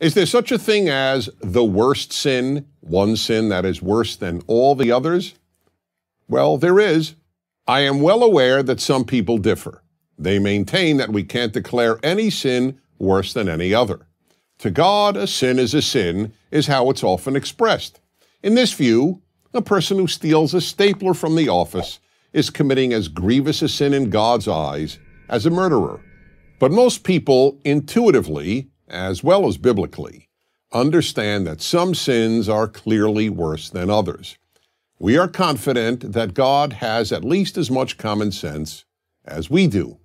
Is there such a thing as the worst sin, one sin that is worse than all the others? Well, there is. I am well aware that some people differ. They maintain that we can't declare any sin worse than any other. To God, a sin is how it's often expressed. In this view, a person who steals a stapler from the office is committing as grievous a sin in God's eyes as a murderer. But most people intuitively, as well as biblically, understand that some sins are clearly worse than others. We are confident that God has at least as much common sense as we do.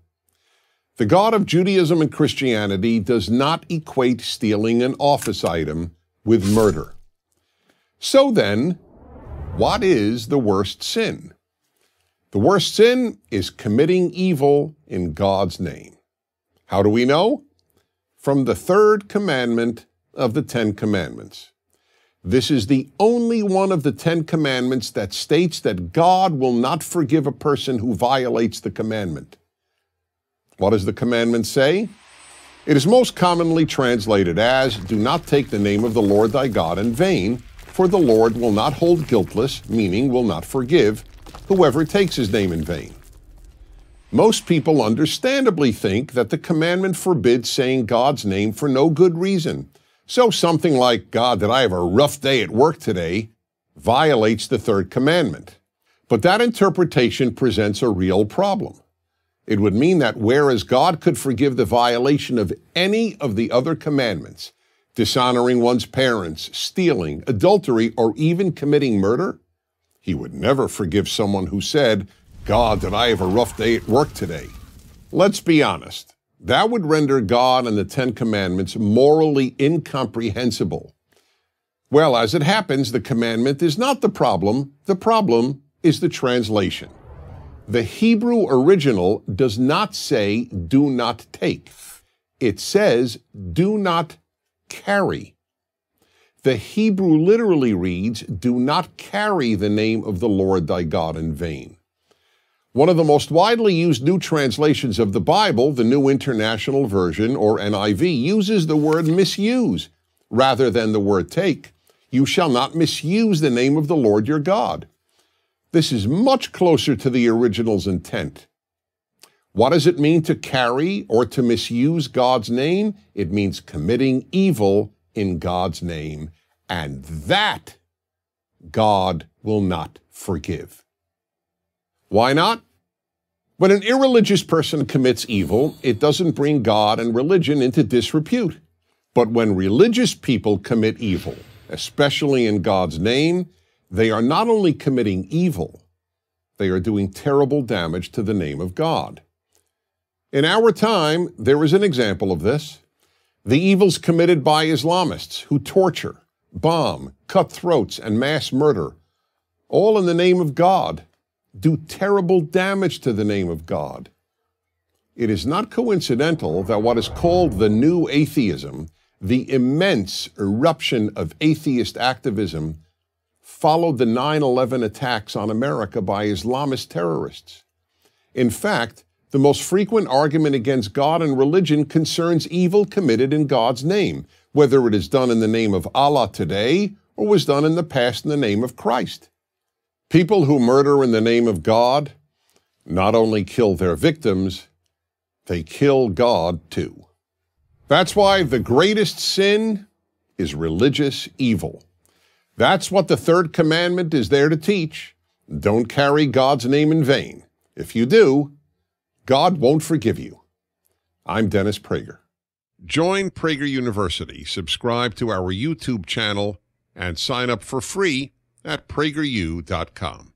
The God of Judaism and Christianity does not equate stealing an office item with murder. So then, what is the worst sin? The worst sin is committing evil in God's name. How do we know? From the third commandment of the Ten Commandments. This is the only one of the Ten Commandments that states that God will not forgive a person who violates the commandment. What does the commandment say? It is most commonly translated as, "Do not take the name of the Lord thy God in vain, for the Lord will not hold guiltless," meaning will not forgive, "whoever takes his name in vain." Most people understandably think that the commandment forbids saying God's name for no good reason. So something like, "God, did I have a rough day at work today?" violates the third commandment. But that interpretation presents a real problem. It would mean that whereas God could forgive the violation of any of the other commandments, dishonoring one's parents, stealing, adultery, or even committing murder, he would never forgive someone who said, "God, did I have a rough day at work today?" Let's be honest. That would render God and the Ten Commandments morally incomprehensible. Well, as it happens, the commandment is not the problem. The problem is the translation. The Hebrew original does not say, "do not take." It says, "do not carry." The Hebrew literally reads, "Do not carry the name of the Lord thy God in vain." One of the most widely used new translations of the Bible, the New International Version, or NIV, uses the word misuse rather than the word take. "You shall not misuse the name of the Lord your God." This is much closer to the original's intent. What does it mean to carry or to misuse God's name? It means committing evil in God's name, and that God will not forgive. Why not? When an irreligious person commits evil, it doesn't bring God and religion into disrepute. But when religious people commit evil, especially in God's name, they are not only committing evil, they are doing terrible damage to the name of God. In our time, there is an example of this. The evils committed by Islamists who torture, bomb, cut throats, and mass murder, all in the name of God, do terrible damage to the name of God. It is not coincidental that what is called the new atheism, the immense eruption of atheist activism, followed the 9/11 attacks on America by Islamist terrorists. In fact, the most frequent argument against God and religion concerns evil committed in God's name, whether it is done in the name of Allah today or was done in the past in the name of Christ. People who murder in the name of God not only kill their victims, they kill God too. That's why the greatest sin is religious evil. That's what the third commandment is there to teach. Don't carry God's name in vain. If you do, God won't forgive you. I'm Dennis Prager. Join Prager University, subscribe to our YouTube channel, and sign up for free at prageru.com.